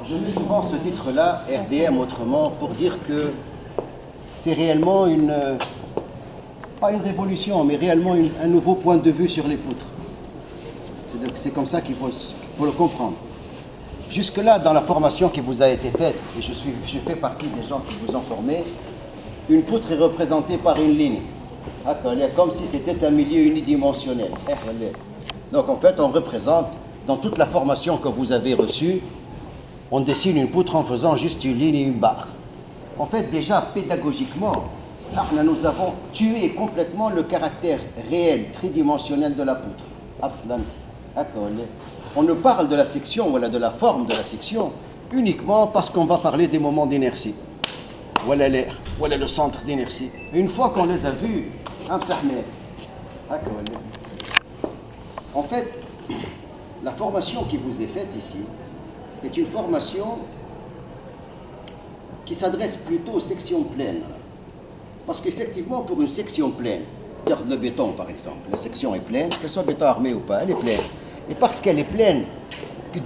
Je mets souvent ce titre-là, RDM autrement, pour dire que c'est réellement pas une révolution, mais réellement un nouveau point de vue sur les poutres. C'est comme ça qu'il faut le comprendre. Jusque-là, dans la formation qui vous a été faite, et je fais partie des gens qui vous ont formé, une poutre est représentée par une ligne. Comme si c'était un milieu unidimensionnel. Donc en fait, on représente, dans toute la formation que vous avez reçue, on dessine une poutre en faisant juste une ligne et une barre. En fait, déjà, pédagogiquement, nous avons tué complètement le caractère réel, tridimensionnel de la poutre. Aslan. On ne parle de la section, voilà, de la forme de la section, uniquement parce qu'on va parler des moments d'inertie. Voilà l'air, voilà le centre d'inertie. Une fois qu'on les a vus, en fait, la formation qui vous est faite ici est une formation qui s'adresse plutôt aux sections pleines. Parce qu'effectivement, pour une section pleine, regarde le béton par exemple, la section est pleine, qu'elle soit béton armé ou pas, elle est pleine. Et parce qu'elle est pleine,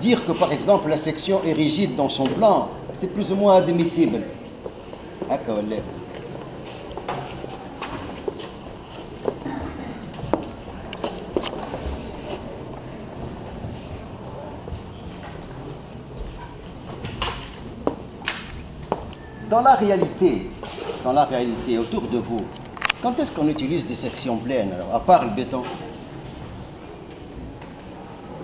dire que par exemple la section est rigide dans son plan, c'est plus ou moins admissible. Dans la réalité, autour de vous, quand est-ce qu'on utilise des sections pleines, alors, à part le béton?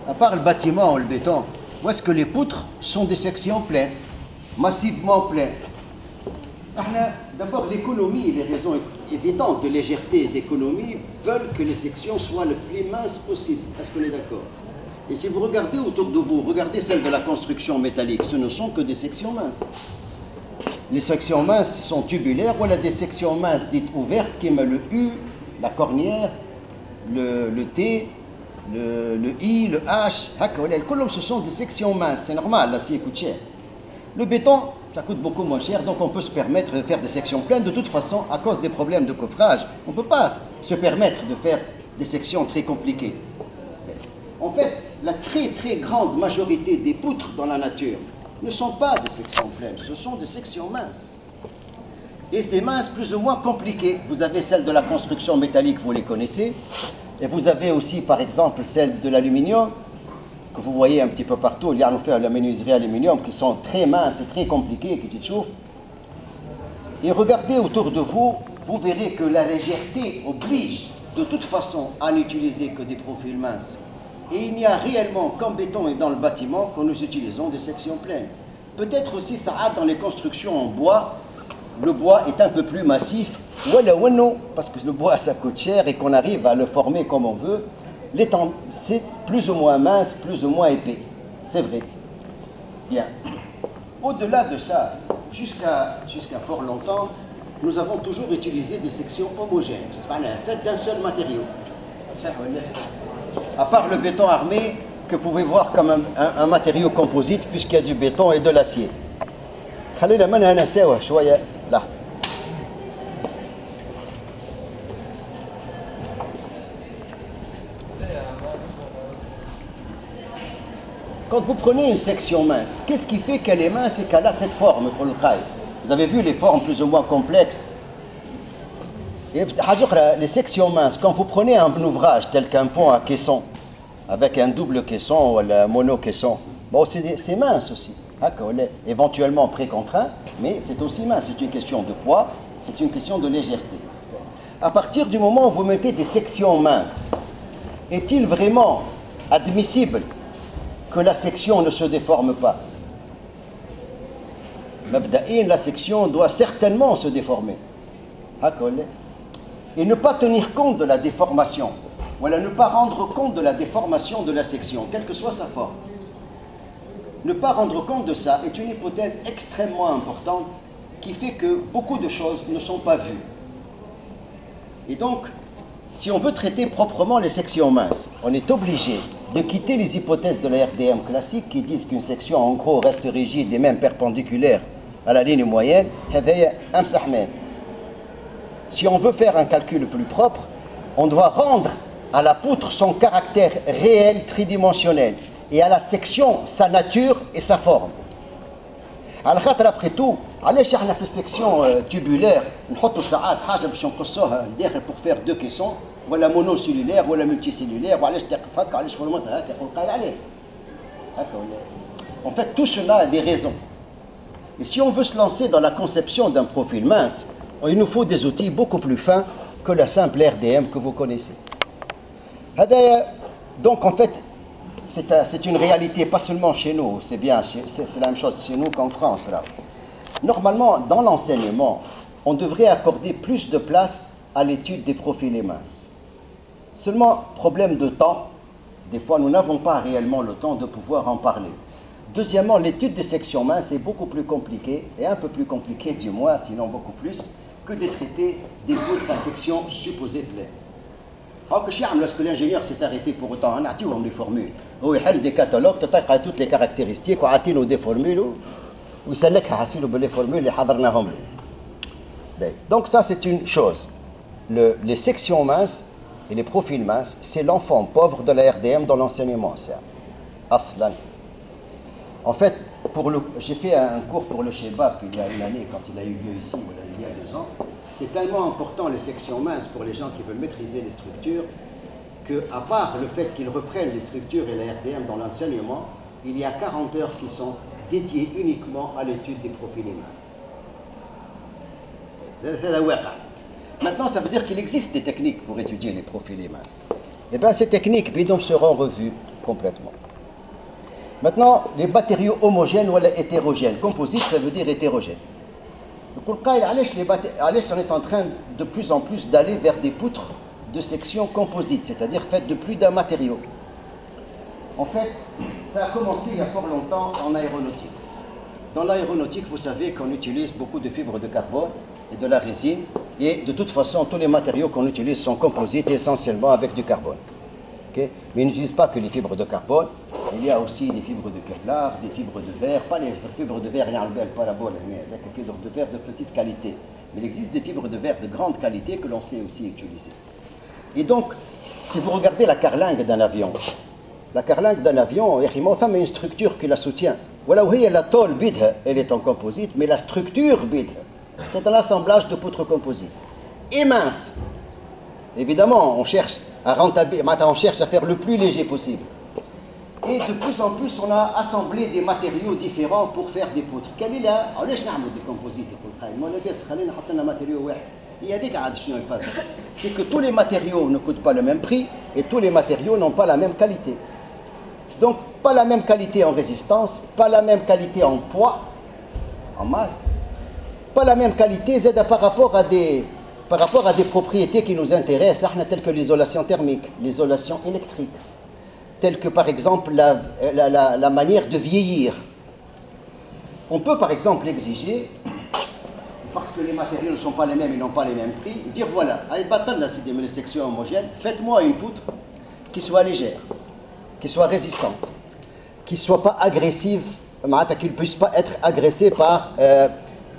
À part le bâtiment ou le béton, où est-ce que les poutres sont des sections pleines, massivement pleines? D'abord, l'économie et les raisons évidentes de légèreté et d'économie veulent que les sections soient le plus minces possible. Est-ce qu'on est d'accord? Et si vous regardez autour de vous, regardez celles de la construction métallique, ce ne sont que des sections minces. Les sections minces sont tubulaires, ou des sections minces dites ouvertes, qui met le U, la cornière, le T, le I, le H, ce sont des sections minces, c'est normal, l'acier coûte cher. Le béton, ça coûte beaucoup moins cher, donc on peut se permettre de faire des sections pleines. De toute façon, à cause des problèmes de coffrage, on ne peut pas se permettre de faire des sections très compliquées. En fait, la très grande majorité des poutres dans la nature ne sont pas des sections pleines, ce sont des sections minces. Et ces minces plus ou moins compliquées. Vous avez celles de la construction métallique, vous les connaissez, et vous avez aussi par exemple celles de l'aluminium, que vous voyez un petit peu partout, il y a fait la menuiserie aluminium, qui sont très minces et très compliquées, qui te chauffent. Et regardez autour de vous, vous verrez que la légèreté oblige de toute façon à n'utiliser que des profils minces. Et il n'y a réellement qu'en béton et dans le bâtiment que nous utilisons des sections pleines. Peut-être aussi ça a dans les constructions en bois, le bois est un peu plus massif, parce que le bois ça coûte cher et qu'on arrive à le former comme on veut, c'est plus ou moins mince, plus ou moins épais. C'est vrai. Bien. Au-delà de ça, jusqu'à fort longtemps, nous avons toujours utilisé des sections homogènes, faites d'un seul matériau. À part le béton armé, que vous pouvez voir comme un matériau composite, puisqu'il y a du béton et de l'acier. Quand vous prenez une section mince, qu'est-ce qui fait qu'elle est mince et qu'elle a cette forme pour le travail? Vous avez vu les formes plus ou moins complexes. Et les sections minces, quand vous prenez un ouvrage tel qu'un pont à caisson, avec un double caisson ou un mono-caisson, bon, c'est mince aussi. Éventuellement pré-contraint, mais c'est aussi mince. C'est une question de poids, c'est une question de légèreté. À partir du moment où vous mettez des sections minces, est-il vraiment admissible que la section ne se déforme pas? La section doit certainement se déformer. Et ne pas tenir compte de la déformation. Voilà, ne pas rendre compte de la déformation de la section, quelle que soit sa forme. Ne pas rendre compte de ça est une hypothèse extrêmement importante qui fait que beaucoup de choses ne sont pas vues. Et donc, si on veut traiter proprement les sections minces, on est obligé de quitter les hypothèses de la RDM classique qui disent qu'une section en gros reste rigide et même perpendiculaire à la ligne moyenne. Si on veut faire un calcul plus propre, on doit rendre à la poutre son caractère réel tridimensionnel et à la section sa nature et sa forme. على خاطر ابخي تو علاش احنا في السيكسيون تubulaire نحطوا ساعات حاجه باش نقصوها لداخل بور فير دو كيسون ولا مونو سيلولير ولا ملتي سيلولير وعلاش تقف هكا علاش فورماتها هكا يقول قال عليه هكا ولا en fait tout cela a des raisons et si on veut se lancer dans la conception d'un profil mince il nous faut des outils beaucoup plus fins que la simple RDM que vous connaissez donc en fait c'est une réalité, pas seulement chez nous, c'est bien, c'est la même chose chez nous qu'en France. Là. Normalement, dans l'enseignement, on devrait accorder plus de place à l'étude des profils minces. Seulement, problème de temps, des fois nous n'avons pas réellement le temps de pouvoir en parler. Deuxièmement, l'étude des sections minces est beaucoup plus compliquée, et un peu plus compliquée du moins, sinon beaucoup plus, que de traiter des poutres à section supposées pleines. Alors que lorsque l'ingénieur s'est arrêté pour autant, on a dit des formules. Il y a des catalogues, tu as toutes les caractéristiques, on a des formules, ou c'est là qu'il y a les formules, donc ça c'est une chose. Les sections minces et les profils minces, c'est l'enfant pauvre de la RDM dans l'enseignement. Aslan. En fait, j'ai fait un cours pour le Shebab il y a une année, quand il a eu lieu ici, il y a 2 ans. C'est tellement important les sections minces pour les gens qui veulent maîtriser les structures qu'à part le fait qu'ils reprennent les structures et la RDM dans l'enseignement, il y a 40 heures qui sont dédiées uniquement à l'étude des profils minces. Maintenant, ça veut dire qu'il existe des techniques pour étudier les profils minces. Et bien ces techniques seront revues complètement. Maintenant, les matériaux homogènes ou hétérogènes. Composite, ça veut dire hétérogène. On est en train de plus en plus d'aller vers des poutres de section composite, c'est-à-dire faites de plus d'un matériau. En fait, ça a commencé il y a fort longtemps en aéronautique. Dans l'aéronautique, vous savez qu'on utilise beaucoup de fibres de carbone et de la résine, et de toute façon, tous les matériaux qu'on utilise sont composites et essentiellement avec du carbone. Okay? Mais ils n'utilisent pas que les fibres de carbone, il y a aussi des fibres de Kevlar, des fibres de verre, pas les fibres de verre, il y a le parabole, mais des fibres de verre de petite qualité. Mais il existe des fibres de verre de grande qualité que l'on sait aussi utiliser. Et donc, si vous regardez la carlingue d'un avion, il y a une structure qui la soutient. Voilà où la tôle bidha, elle est en composite, mais la structure bidha, c'est un assemblage de poutres composites. Et mince. Évidemment, on cherche à faire le plus léger possible. Et de plus en plus, on a assemblé des matériaux différents pour faire des poutres. Quelle est la... des composites. C'est que tous les matériaux ne coûtent pas le même prix et tous les matériaux n'ont pas la même qualité. Donc, pas la même qualité en résistance, pas la même qualité en poids, en masse, pas la même qualité par rapport à des propriétés qui nous intéressent, telles que l'isolation thermique, l'isolation électrique, telles que par exemple la manière de vieillir. On peut par exemple exiger, parce que les matériaux ne sont pas les mêmes, ils n'ont pas les mêmes prix, dire voilà, avec les sections homogènes, faites-moi une poutre qui soit légère, qui soit résistante, qui ne soit pas agressive, qui ne puisse pas être agressée par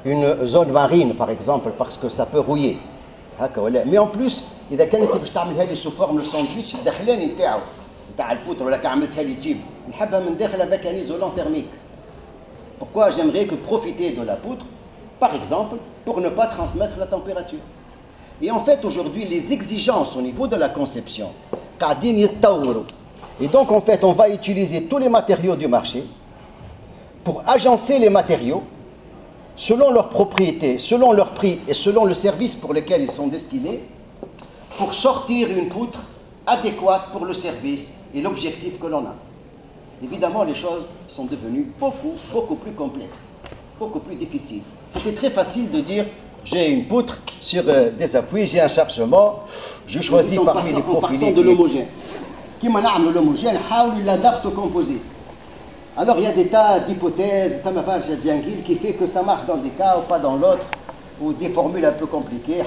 une zone marine par exemple, parce que ça peut rouiller. Mais en plus, إذا كانت باش تعملها لي sous forme le sandwich الداخلاني نتاعو نتاع البوتر ولا عملتها لي جيب نحبها من داخل avec un isolant thermique. Pourquoi j'aimerais que profiter de la poutre, par exemple, pour ne pas transmettre la température. Et en fait, aujourd'hui, les exigences au niveau de la conception, et donc en fait, on va utiliser tous les matériaux du marché pour agencer les matériaux selon leurs propriétés, selon leur prix et selon le service pour lequel ils sont destinés, pour sortir une poutre adéquate pour le service et l'objectif que l'on a. Évidemment, les choses sont devenues beaucoup plus complexes, beaucoup plus difficiles. C'était très facile de dire, j'ai une poutre sur des appuis, j'ai un chargement, je choisis parmi les profilés. De l'homogène. Qui m'a amené l'homogène, il l'adapte au composite. Alors il y a des tas d'hypothèses, qui fait que ça marche dans des cas ou pas dans l'autre, ou des formules un peu compliquées,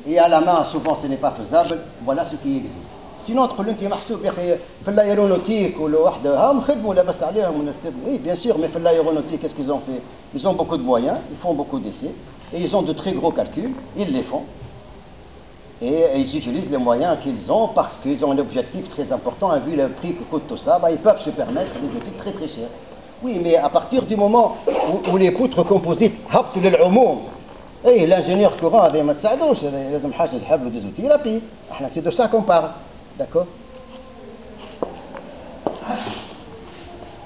et à la main souvent ce n'est pas faisable. Voilà ce qui existe. Sinon تقول انت محسوب يا اخي في l'aéronautique ولا وحده هم خدموا لاباس عليهم والناس oui bien sûr, mais في l'aéronautique qu'est-ce qu'ils ont fait? Ils ont beaucoup de moyens, ils font beaucoup d'essais et ils ont de très gros calculs, ils les font et ils utilisent les moyens qu'ils ont parce qu'ils ont un objectif très important, vu le prix que coûte tout ça, ils peuvent se permettre des études très très chères. Oui, mais à partir du moment où les poutres composites هبطوا للعموم اي l'ingénieur courant هذا ما تساعدوش لازم حاجه تحب له ديزوثيرابي احنا سي دو سا كون بارل d'accord.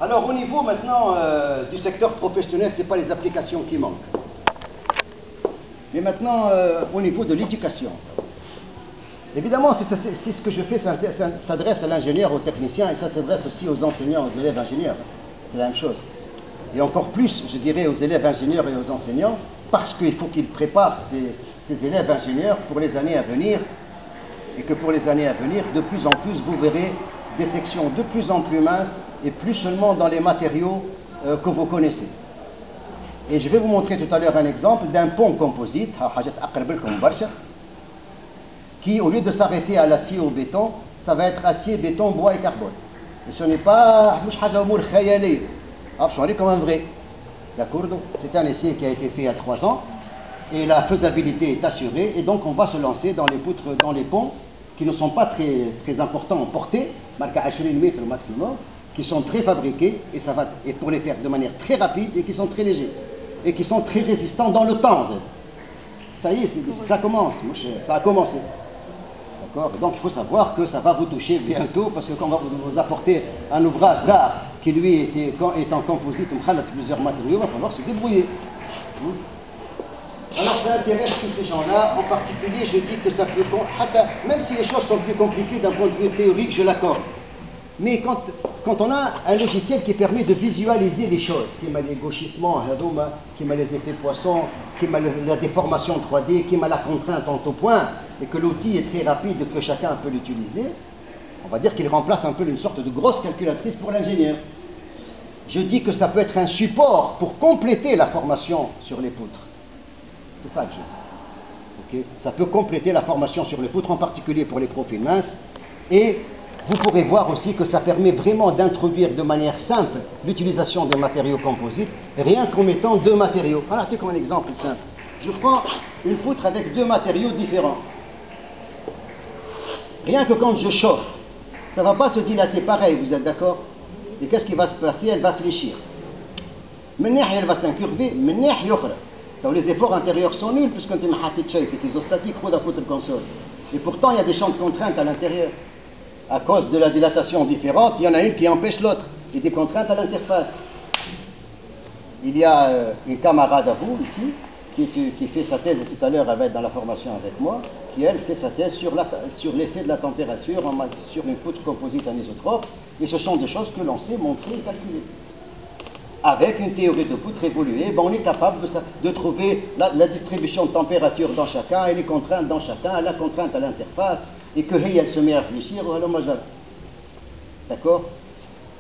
Alors au niveau maintenant du secteur professionnel, ce n'est pas les applications qui manquent. Mais maintenant au niveau de l'éducation. Évidemment, si ce que je fais s'adresse à l'ingénieur, au technicien, et ça s'adresse aussi aux enseignants, aux élèves ingénieurs. C'est la même chose. Et encore plus, je dirais, aux élèves ingénieurs et aux enseignants, parce qu'il faut qu'ils préparent ces élèves ingénieurs pour les années à venir, et que pour les années à venir, de plus en plus, vous verrez des sections de plus en plus minces, et plus seulement dans les matériaux que vous connaissez. Et je vais vous montrer tout à l'heure un exemple d'un pont composite, qui, au lieu de s'arrêter à l'acier ou au béton, ça va être acier, béton, bois et carbone. Et ce n'est pas comme un vrai. D'accord. C'est un essai qui a été fait il y a 3 ans, et la faisabilité est assurée, et donc on va se lancer dans les poutres, dans les ponts, qui ne sont pas très importants en portée, marqué à 20 mètres au maximum, qui sont très fabriqués, et pour les faire de manière très rapide, et qui sont très légers, et qui sont très résistants dans le temps. Ça y est, ça commence, ça a commencé. Donc il faut savoir que ça va vous toucher bientôt, parce que quand on va vous apporter un ouvrage d'art qui lui est en composite, plusieurs matériaux, il va falloir se débrouiller. Alors ça intéresse tous ces gens-là, en particulier je dis que ça peut, même si les choses sont plus compliquées d'un point de vue théorique, je l'accorde. Mais quand on a un logiciel qui permet de visualiser les choses, qui m'a les gauchissements, qui m'a les effets poissons, qui m'a la déformation 3D, qui m'a la contrainte en tout point, et que l'outil est très rapide et que chacun peut l'utiliser, on va dire qu'il remplace un peu une sorte de grosse calculatrice pour l'ingénieur. Je dis que ça peut être un support pour compléter la formation sur les poutres. C'est ça que je dis. Okay. Ça peut compléter la formation sur les poutres, en particulier pour les profils minces, et vous pourrez voir aussi que ça permet vraiment d'introduire de manière simple l'utilisation des matériaux composites, rien qu'en mettant 2 matériaux. Voilà, c'est comme un exemple simple. Je prends une poutre avec 2 matériaux différents. Rien que quand je chauffe, ça ne va pas se dilater pareil, vous êtes d'accord? Et qu'est-ce qui va se passer? Elle va fléchir. Elle va s'incurver, donc les efforts intérieurs sont nuls, puisque c'est isostatique, console. Et pourtant, il y a des champs de contraintes à l'intérieur. À cause de la dilatation différente, il y en a une qui empêche l'autre. Il y a des contraintes à l'interface. Il y a une camarade à vous, ici, qui fait sa thèse, et tout à l'heure elle va être dans la formation avec moi, qui elle fait sa thèse sur l'effet de la température sur une poutre composite anisotrope, et ce sont des choses que l'on sait montrer et calculer. Avec une théorie de poutre évoluée, ben on est capable de trouver la distribution de température dans chacun, et les contraintes dans chacun, la contrainte à l'interface, et que elle se met à réfléchir, d'accord?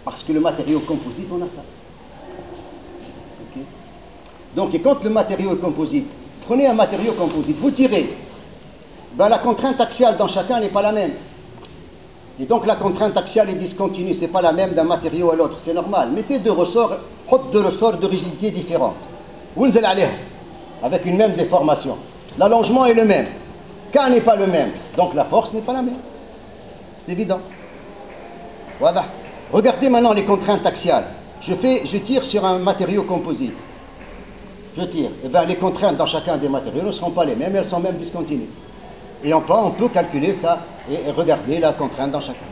Parce que le matériau composite, on a ça. Okay. Donc, et quand le matériau est composite, prenez un matériau composite, vous tirez, ben, la contrainte axiale dans chacun n'est pas la même. Et donc la contrainte axiale est discontinue, c'est pas la même d'un matériau à l'autre, c'est normal. Mettez 2 ressorts de rigidité différentes. Avec une même déformation. L'allongement est le même. K n'est pas le même, donc la force n'est pas la même. C'est évident. Voilà. Regardez maintenant les contraintes axiales. Je tire sur un matériau composite. Je tire. Et bien les contraintes dans chacun des matériaux ne seront pas les mêmes, elles sont même discontinues. Et on peut calculer ça et regarder la contrainte dans chacun.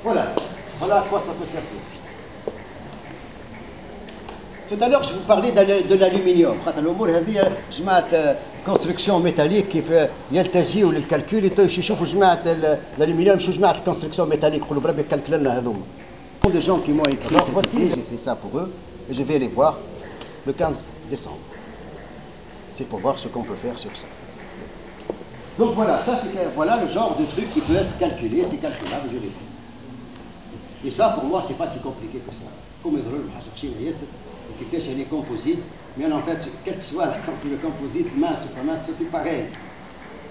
Voilà. Voilà à quoi ça peut servir. Tout à l'heure, je vous parlais de l'aluminium. Construction métallique qui fait يلتجئوا للكالكول يشوفوا جماعة l'aluminium شو جماعة construction métallique يقولوا بربي كالكل لنا هذوما. Des gens qui m'ont écrit, voici, j'ai fait ça pour eux et je vais les voir le 15 décembre. C'est pour voir ce qu'on peut faire sur ça. Donc voilà, voilà le genre de truc qui peut être calculé, c'est calculable, je l'ai fait. Et ça, pour moi, c'est pas si compliqué que ça. Comme elle est composite, mais en fait, quel que soit le composite, mince ou pas mince, c'est pareil.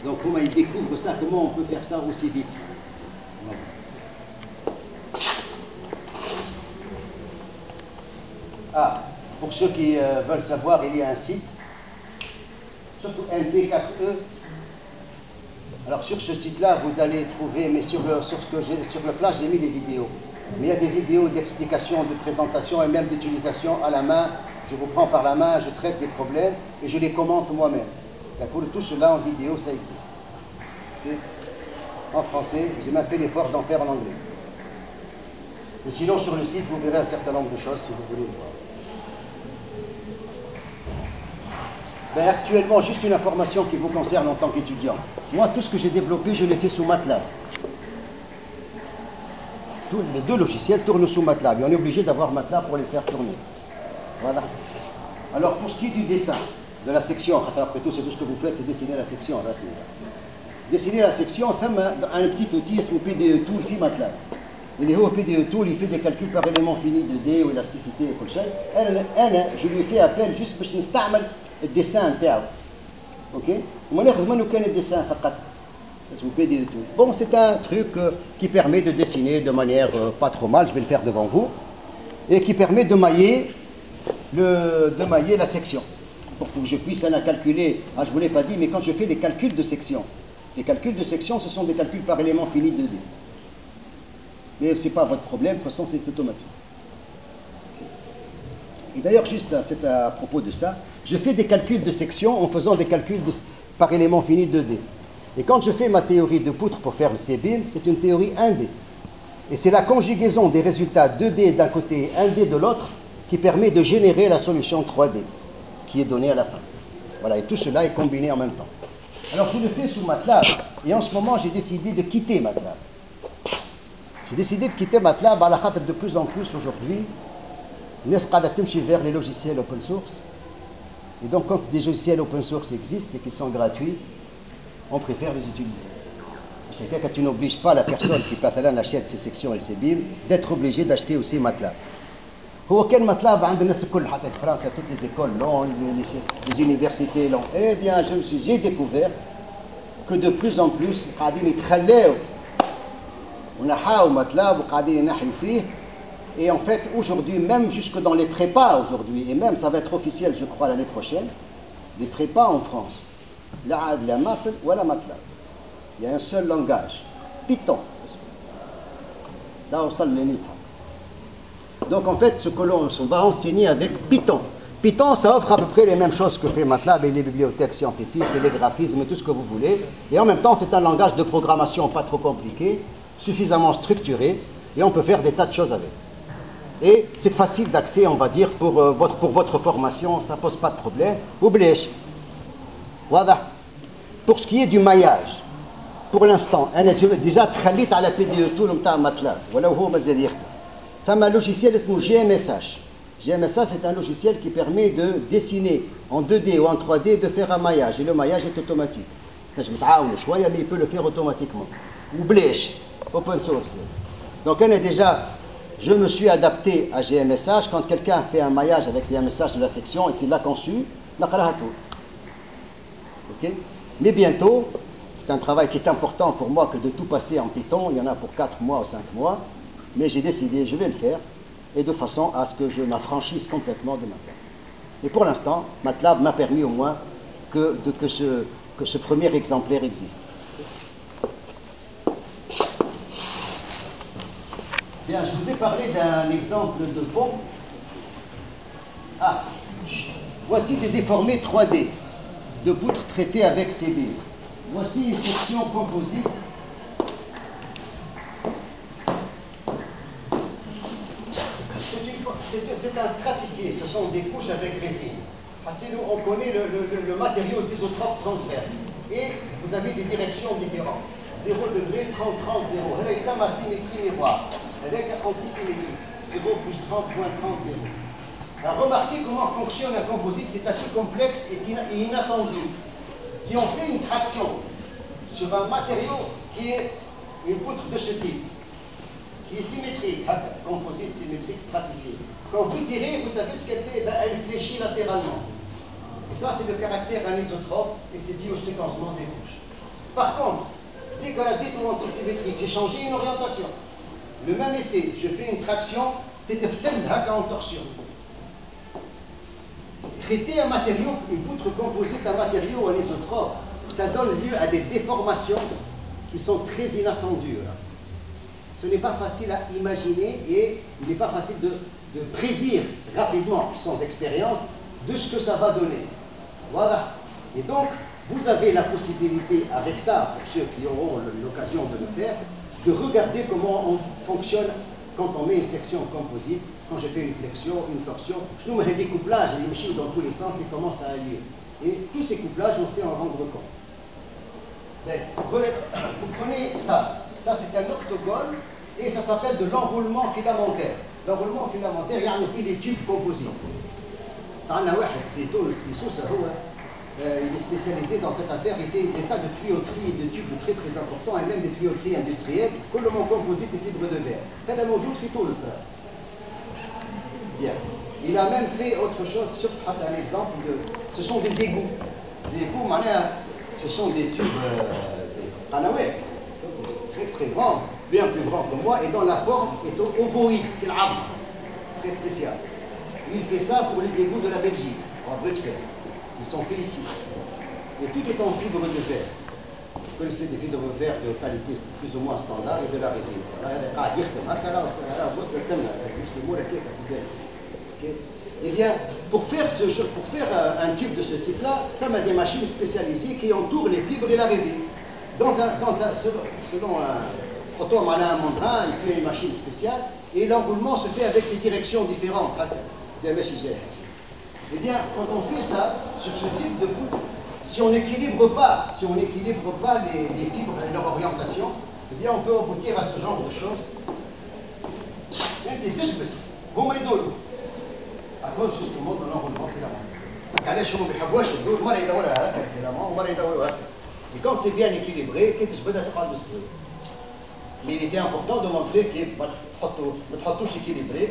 Donc, comment ils découvrent ça, comment on peut faire ça aussi vite. Voilà. Ah, pour ceux qui veulent savoir, il y a un site, surtout NP4E. Alors sur ce site-là, vous allez trouver, mais sur le plat, j'ai mis les vidéos. Mais il y a des vidéos d'explication, de présentation et même d'utilisation à la main. Je vous prends par la main, je traite des problèmes et je les commente moi-même. Pour tout cela en vidéo, ça existe. Okay. En français, j'ai même fait l'effort d'en faire en anglais. Et sinon, sur le site, vous verrez un certain nombre de choses si vous voulez le voir. Ben, actuellement, juste une information qui vous concerne en tant qu'étudiant. Moi, tout ce que j'ai développé, je l'ai fait sous MATLAB. Les deux logiciels tournent sous MATLAB et on est obligé d'avoir MATLAB pour les faire tourner. Voilà. Alors, pour ce qui est du dessin, de la section, après tout, c'est tout ce que vous faites, c'est dessiner la section. Là, dessiner la section, on fait un petit outil, c'est PDE Tool, في MATLAB. اللي هو PDE Tool, il fait des calculs par élément fini de D ou élasticité et كل شيء. Je lui ai fait appel juste باش نستعمل الديسان نتاعو. OK وما ناخذ منه كان الديسان فقط. C'est PDE Tool. Bon, c'est un truc qui permet de dessiner de manière pas trop mal, je vais le faire devant vous, et qui permet de mailler la section. Pour que je puisse la calculer. Ah, je ne vous l'ai pas dit, mais quand je fais les calculs de section, les calculs de section, ce sont des calculs par élément fini de D. Mais ce n'est pas votre problème, de toute façon, c'est automatique. Et d'ailleurs, juste à propos de ça, je fais des calculs de section en faisant des calculs par élément fini de D. Et quand je fais ma théorie de poutre pour faire le CBIM, c'est une théorie 1D. Et c'est la conjugaison des résultats 2D d'un côté et 1D de l'autre qui permet de générer la solution 3D qui est donnée à la fin. Voilà, et tout cela est combiné en même temps. Alors je le fais sous MATLAB, et en ce moment j'ai décidé de quitter MATLAB. J'ai décidé de quitter MATLAB à la khâtir de plus en plus aujourd'hui. Nous sommes vers les logiciels open source. Et donc quand des logiciels open source existent et qu'ils sont gratuits, on préfère les utiliser. C'est que tu n'obliges pas la personne qui achète ces sections et ces BIM d'être obligé d'acheter aussi MATLAB. هو كان ماتلاب عند الناس الكل حتى في فرنسا toutes les écoles l'ont, les universités l'ont. Eh bien, j'ai découvert que de plus en plus قاعدين يتخلاو ونحاو ماتلاب وقاعدين ينحيو فيه. Et en fait, aujourd'hui, même jusque dans les prépas aujourd'hui, et même ça va être officiel, je crois, l'année prochaine, les prépas en France, لا عاد لا مافل ولا ماتلاب. Il y a un seul langage, Python. Là, on sent les livres. Donc en fait, ce que l'on va enseigner avec Python. Python, ça offre à peu près les mêmes choses que fait MATLAB et les bibliothèques scientifiques et les graphismes et tout ce que vous voulez. Et en même temps, c'est un langage de programmation pas trop compliqué, suffisamment structuré, et on peut faire des tas de choses avec. Et c'est facile d'accès, on va dire, pour votre formation, ça pose pas de problème. Oubliez. Voilà. Pour ce qui est du maillage, pour l'instant, déjà تخليت على PDE Tool نتاع MATLAB ولو هو مازال يخدم. فما logiciel اسمه GMSH. GMSH, c'est un logiciel qui permet de dessiner en 2D ou en 3D, de faire un maillage. Et le maillage est automatique. Je متعاون شوية, mais il peut le faire automatiquement. وبلاش, open source. Donc déjà, je me suis adapté à GMSH. Quand quelqu'un fait un maillage avec GMSH de la section et qu'il l'a conçu, نقراها tout. Ok? Mais bientôt, c'est un travail qui est important pour moi que de tout passer en Python. Il y en a pour 4 mois ou 5 mois. Mais j'ai décidé, je vais le faire, et de façon à ce que je m'affranchisse complètement de MATLAB. Et pour l'instant, MATLAB m'a permis au moins que ce premier exemplaire existe. Bien, je vous ai parlé d'un exemple de pont. Ah, voici des déformés 3D de poutres traitées avec CBIM. Voici une section composite. C'est un stratifié, ce sont des couches avec résine. Nous, on connaît le matériau d'isotrope transverse. Et vous avez des directions différentes. 0 degré, 30, 30, 0. Avec ça, ma symétrie miroir. Avec antisymétrie. 0 plus 30, moins 30, 0. Alors, remarquez comment fonctionne un composite. C'est assez complexe et inattendu. Si on fait une traction sur un matériau qui est une poutre de ce type, qui est symétrique, composite symétrique stratifié. Quand vous tirez, vous savez ce qu'elle fait, elle fléchit latéralement. Et ça, c'est le caractère anisotrope et c'est dû au séquencement des couches. Par contre, dès qu'elle a détourné symétrique, j'ai changé une orientation. Le même effet, je fais une traction, en torsion. Traiter un matériau, une poutre composite, un matériau anisotrope, ça donne lieu à des déformations qui sont très inattendues. ce n'est pas facile à imaginer et il n'est pas facile de prédire rapidement, sans expérience, de ce que ça va donner. Voilà. Et donc, vous avez la possibilité avec ça, pour ceux qui auront l'occasion de le faire, de regarder comment on fonctionne quand on met une section composite, quand je fais une flexion, une torsion. Je nous mets des couplages, les machines dans tous les sens et comment ça a lieu. Et tous ces couplages, on sait en rendre compte. Vous prenez ça. Ça, c'est un octogone et ça s'appelle de l'enroulement filamentaire. L'enroulement filamentaire, il y a aussi des tubes composites. Il est spécialisé dans cette affaire, il fait des tas de tuyauteries et de tubes très très importants et même des tuyauteries industrielles, complètement composites de fibres de verre. C'est un موجود في تونس. Bien. Il a même fait autre chose, un exemple ce sont des égouts. Des égouts, ce sont des tubes panawais, très très grands, bien plus grands que moi, et dont la forme est ovoïde, très spéciale. Il fait ça pour les égouts de la Belgique, en Bruxelles. Ils sont faits ici. Et tout est en fibre de verre. Vous connaissez des fibres de verre de qualité plus ou moins standard et de la résine. Eh bien, pour faire un tube de ce type-là, comme des machines spécialisées qui entourent les fibres et la résine. Selon un automne un mandrin, il fait une machine spéciale et l'enroulement se fait avec des directions différentes. Eh bien, quand on fait ça, sur ce type de coupe, si on n'équilibre pas les fibres et leur orientation, eh bien, on peut aboutir à ce genre de choses. À cause justement de l'enroulement filamentaire. Et quand c'est bien équilibré, mais il était important de montrer qu'il ne faut pas équilibré.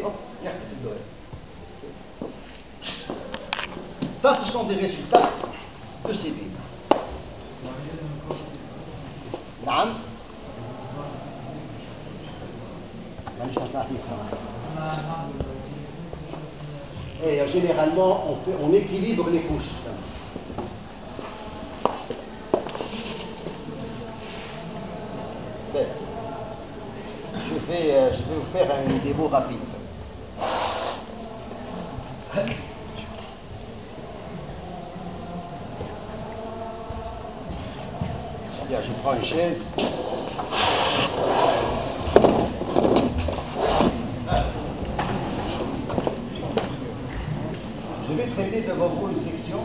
Ça, ce sont des résultats de ces vides. Et généralement, on équilibre les couches. Bien. Je vais vous faire une démo rapide. Bien, je prends une chaise. Je vais traiter devant vous une section.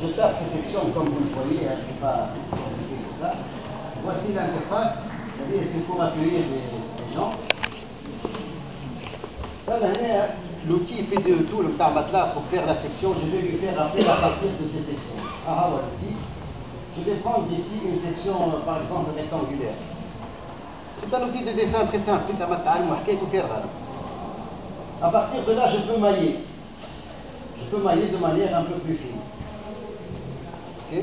Je tape ces sections comme vous le voyez, c'est pas compliqué que ça. Voici l'interface, c'est pour accueillir les gens. Là, l'outil fait de tout le matelas pour faire la section. Je vais lui faire appeler à partir de ces sections. L'outil. Je vais prendre ici une section, par exemple, rectangulaire. C'est un outil de dessin très simple. À partir de là, je peux mailler. Je peux mailler de manière un peu plus fine. Ok?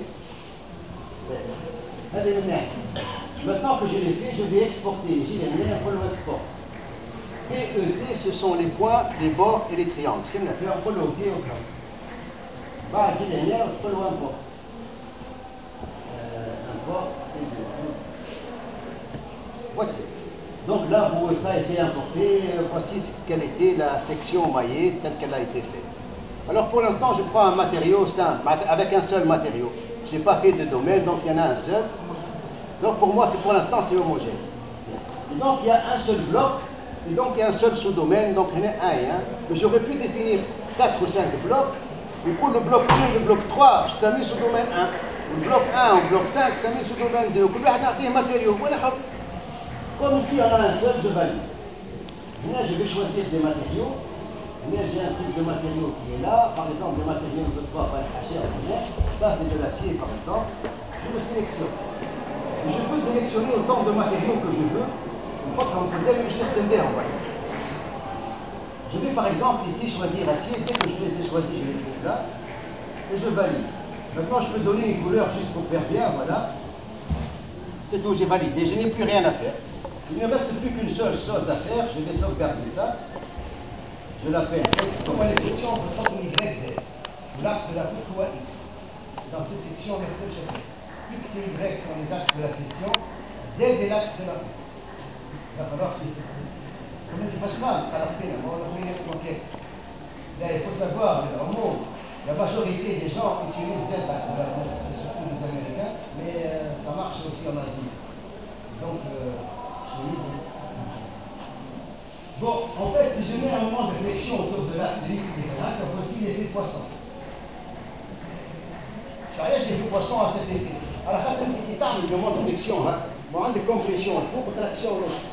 Maintenant que je l'ai fait, je vais exporter. J'ai les liens pour l'export. PET, ce sont les points, les bords et les triangles. C'est une affaire pour le OK au plan. Bah, j'ai les liens pour le import. Import et deux. Voici. Donc là, ça a été importé. Voici quelle était la section maillée telle qu'elle a été faite. Alors pour l'instant, je prends un matériau simple, avec un seul matériau. Je n'ai pas fait de domaine, donc il y en a un seul. Donc pour moi, pour l'instant, c'est homogène. Et donc il y a un seul bloc, et donc il y a un seul sous-domaine, donc il y en a un et un. Mais j'aurais pu définir 4 ou 5 blocs, et pour le bloc 1, le bloc 3, je t'ai mis sous-domaine 1. Le bloc 1 ou bloc 5, je t'ai mis sous-domaine 2. Comme ici, on a un seul, je valide. Là, je vais choisir des matériaux. Là, j'ai un type de matériau qui est là. Par exemple, le matériau que je dois faire hacher à la. Ça, c'est de l'acier, par exemple. Je le sélectionne. Et je peux sélectionner autant de matériaux que je veux. Je vais, par exemple, ici choisir acier. Dès que je les ai choisis, je les trouve là. Et je valide. Maintenant, je peux donner une couleur juste pour faire bien, voilà. C'est tout, j'ai validé. Je n'ai plus rien à faire. Il ne me reste plus qu'une seule chose à faire. Je vais sauvegarder ça. Je l'appelle X. Comme elle est question, on peut prendre une YZ. L'axe de la poutre ou à X. Dans ces sections, X et Y sont les axes de la section. Z est l'axe de la poutre. il va falloir se... Comme tu fasses mal, à la fin, là, il faut savoir, au monde, la majorité des gens utilisent des accélérateurs, c'est surtout les Américains, mais ça marche aussi en Asie. Donc, bon, en fait, si je mets un moment de réflexion autour de l'axe X, etc., voici l'effet poisson. Je des poissons à cet effet. Alors, quand tu as le moment de réflexion, on a des compressions, il faut traction l'autre.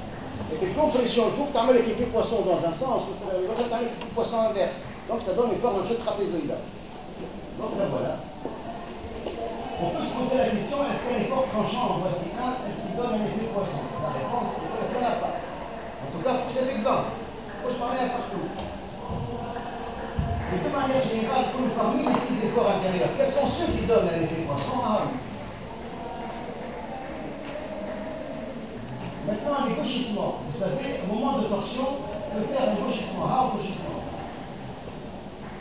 Et que compression, il faut que tu amènes l'effet poisson dans un sens, ou l'autre tu amènes l'effet poisson inverse. Donc, ça donne une forme un peu trapézoïdale. Donc, là, voilà. On peut se poser la question, est-ce qu'un effort tranchant en voici un, est-ce qu'il donne un effet poisson? La réponse est qu'il n'y en a pas. En tout cas, pour cet exemple, il faut se parler à partout. Et de manière générale, parmi les 6 efforts intérieurs, quels sont ceux qui donnent un effet poisson? Maintenant, les gauchissements. Vous savez, au moment de torsion, on peut faire un gauchissement. Un gauchissement.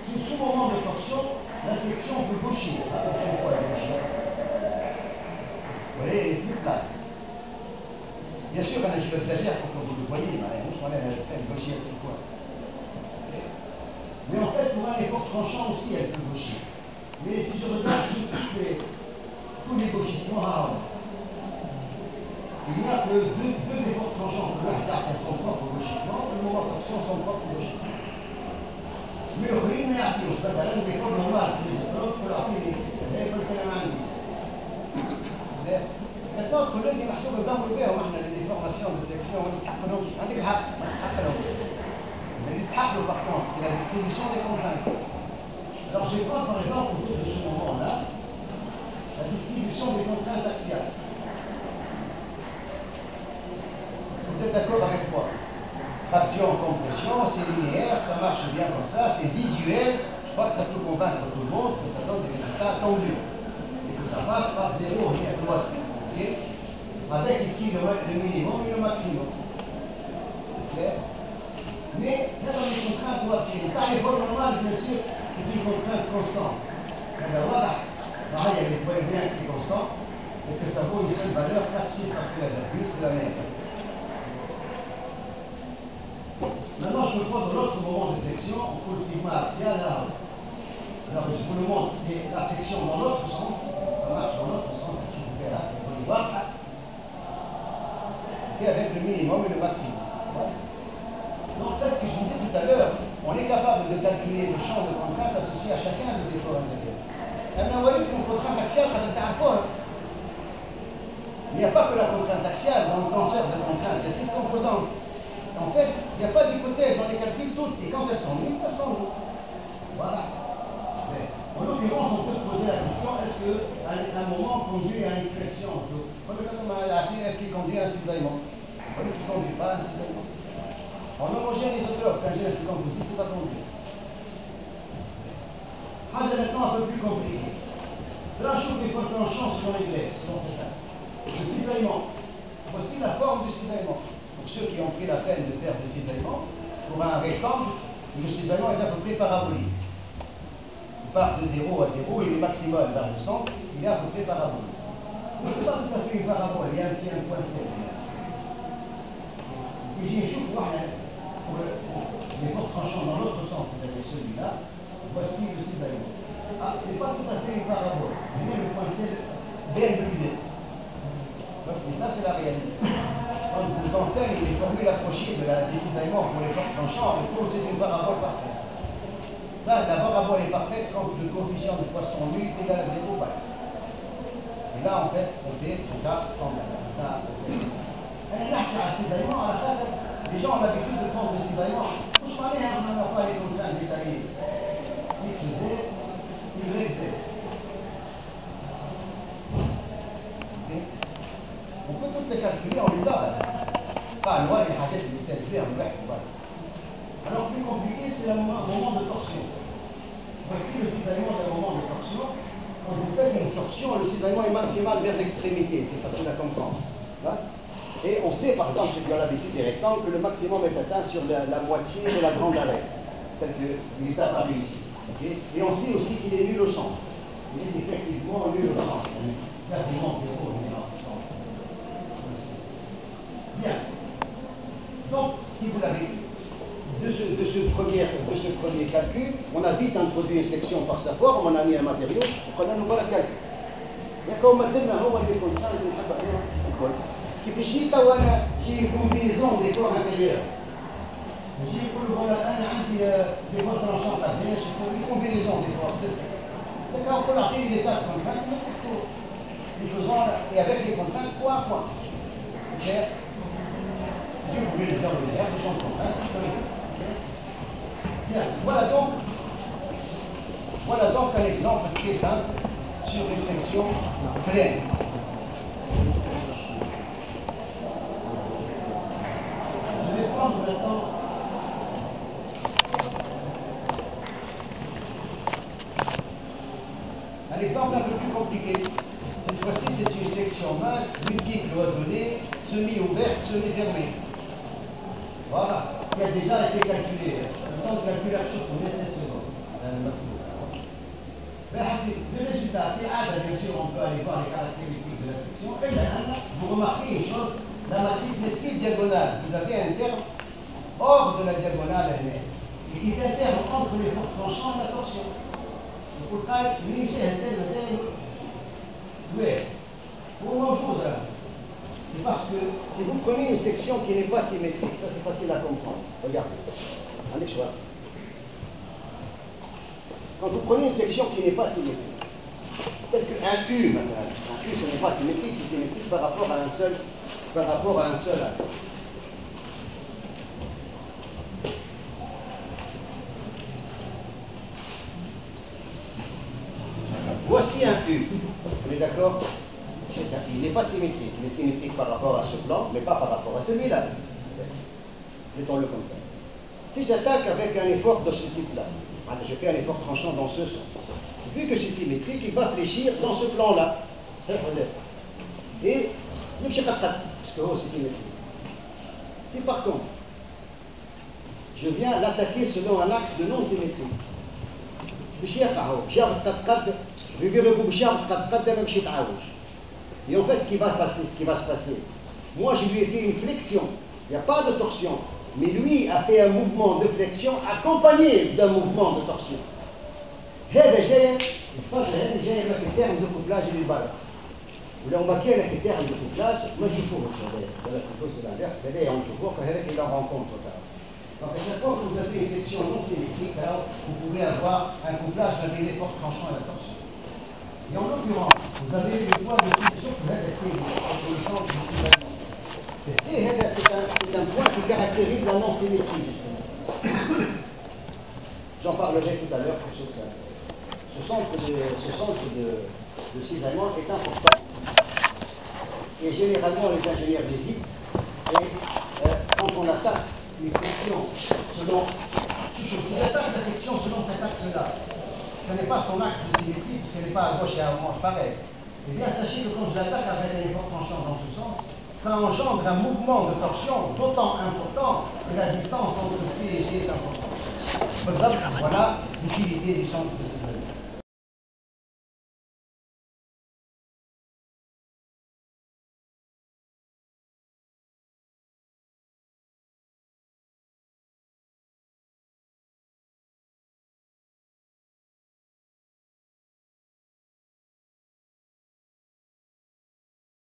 Sous ce moment de torsion, la section peut gauchir. Vous voyez, elle est plus plate. Bien sûr, je l'exagère pour que vous le voyez, mais je m'en ai fait gauchir, c'est quoi? Mais en fait, pour un effort tranchant aussi, elle peut gauchir. Mais si je regarde tous les gauchissements, il n'y a que deux efforts tranchants. Le hasard a son propre gauchissement, le moment de torsion son propre gauchissement. Mais le rythme est actif, c'est-à-dire un effort normal pour les autres, pour la fille, il faut faire un indice. Maintenant, que l'un des marchés de Gambo, on a des déformations de section, on a des grappes, mais l'iscaplo, par contre, c'est la distribution des contraintes. Alors, je vais prendre par exemple, autour de ce moment-là, la distribution des contraintes axiales. Vous êtes d'accord avec moi? Action, compression, c'est linéaire, ça marche bien comme ça, c'est visuel. Je crois que ça peut convaincre tout le monde que ça donne des résultats tendus. Et que ça passe par 0 et à droite. Okay? Avec ici le minimum et le maximum. Okay? Mais là, dans les contraintes voitures, le cas effort normal, bien sûr, c'est une contrainte constante. Alors voilà, il y a des points bien qui sont constants, et que ça vaut une seule valeur, 4 chiffres après la virgule, c'est la même. Maintenant, je me prends l'autre moment de flexion, on trouve le sigma axial là. Alors, je vous le montre, c'est la flexion dans l'autre sens, ça marche dans l'autre sens, si vous faites là, vous pouvez voir, et avec le minimum et le maximum. Donc, c'est ce que je disais tout à l'heure, on est capable de calculer le champ de contrainte associé à chacun des efforts intérieurs. On voit qu'une contrainte axiale, ça un fort. Il n'y a pas que la contrainte axiale dans le tenseur de contrainte, il y a 6 composantes. En fait, il n'y a pas d'hypothèse, on les calcule toutes, et quand elles sont nulles, elles sont nulles. Voilà. Mais, en l'occurrence, on peut se poser la question, est-ce qu'un moment conduit à une flexion? Est-ce qu'il conduit à un cisaillement? Est-ce qu'il ne conduit pas à un cisaillement? En homogène isotope, un gène composite, tout va conduire. Maintenant un peu plus compliqué. Là, je trouve qu'il faut qu'on change selon les glaives, selon cet axe. Le cisaillement. Voici la forme du cisaillement. Pour ceux qui ont pris la peine de faire du cisaillement, pour un rectangle, le cisaillement est à peu près parabolique. Il part de 0 à 0, il est maximal vers le centre, il est à peu près parabolique. Mais ce n'est pas tout à fait une parabole, il y a un petit point faible. Et j'ai une chose pour l'effort tranchant dans l'autre sens, c'est-à-dire celui-là, voici le cisaillement. Ce n'est pas tout à fait une parabole, mais le point faible bien lumineux. Donc, ça, c'est la réalité. Quand le dentaire, il est formule approchée de la cisaillement pour l'effort tranchant, on trouve que c'est une parabole parfaite. Ça, la parabole est parfaite quand le coefficient de poisson nu est égal à 0 pi. Et là, en fait, on fait un cas standard. Les gens ont l'habitude de prendre le cisaillement. Je parlais, on n'a pas les contraintes détaillées. XZ, YZ. On peut toutes les calculer, on les a. Pas loin des rajets du CSV, alors, plus compliqué, c'est le moment de torsion. Voici le cisaillement d'un moment de torsion. Quand vous faites une torsion, le cisaillement est maximal vers l'extrémité. C'est facile à comprendre. Et on sait, par exemple, ceux qui ont l'habitude des rectangles, que le maximum est atteint sur la moitié de la grande arête, tel qu'il est apparu ici. Okay? Et on sait aussi qu'il est nul au centre. Il est effectivement nul au centre. Quasiment 0 nul au centre. Bien. premier calcul, on a vite introduit une section par sa forme, on a mis un matériau, on a nouveau la calcul. يكون مدلنا هو اللي يكون خارج نحب عليها الكل. كيف يجي توا انا جي كومبينيزون دي فور انتيريور. يجي يقول لك انا عندي دي فور ترانشون تاع باش يكون كومبينيزون دي فور سته. دونك نقول اعطيني دي تاس كونترانت نكتبو لي فوزون اي افيك لي كونترانت بوان بوان. Clair? Dieu voulait les ordinaires, les gens contraints. Bien, voilà donc un exemple très simple sur une section pleine. Je vais prendre maintenant un exemple un peu plus compliqué. Cette fois-ci, c'est une section mince, multiple cloisonnée, semi-ouverte, semi-fermée. Voilà, qui a déjà été calculé. Le temps de calculation pour 7 secondes. Le résultat, bien sûr, on peut aller voir les caractéristiques de la section. Et là, vous remarquez une chose, la matrice n'est plus diagonale. Vous avez un terme hors de la diagonale elle-même. Et qui est un terme entre les forces tranchants et la torsion. Donc, vous avez une c'est parce que si vous prenez une section qui n'est pas symétrique, ça c'est facile à comprendre. Regardez. Allez, je vois. Quand vous prenez une section qui n'est pas symétrique, tel qu'un U maintenant, un U ce n'est pas symétrique, c'est symétrique par rapport à un seul axe. Voici un U. Vous êtes d'accord? Il n'est pas symétrique. Il est symétrique par rapport à ce plan, mais pas par rapport à celui-là. Mettons-le comme ça. Si j'attaque avec un effort de ce type-là, je fais un effort tranchant dans ce sens. Vu que c'est symétrique, il va fléchir dans ce plan-là. C'est vrai. Et le petit parce que c'est symétrique. Si par contre, je viens l'attaquer selon un axe de non-symétrie, et en fait, ce qui va se passer, moi je lui ai fait une flexion, il n'y a pas de torsion, mais lui a fait un mouvement de flexion accompagné d'un mouvement de torsion. هذا جاي terme de couplage للبرد. ولو ما كان في terme de couplage ما نشوفوهش هذا plutôt c'est l'inverse, هذا نشوفوه كهذاك il en rencontre. Donc à chaque fois que vous avez une section non symétrique, alors vous pouvez avoir un couplage avec les forces tranchant et la torsion. Et en l'occurrence, vous avez le point de section que entre le centre du cylindre. C'est un point qui caractérise la non-symétrie, justement. J'en parlerai tout à l'heure pour ceux que ça intéresse. Ce centre de cisaillement est important. Et généralement, les ingénieurs l'évitent. Et quand on attaque une section selon... On attaque la section selon cet axe-là. Ce n'est pas son axe de symétrie, puisqu'elle n'est pas à gauche et à droite pareil. Eh bien, sachez que quand je l'attaque avec un effort tranchant dans ce sens, ça engendre un mouvement de torsion d'autant important que la distance entre C et G est importante. Voilà l'utilité du centre de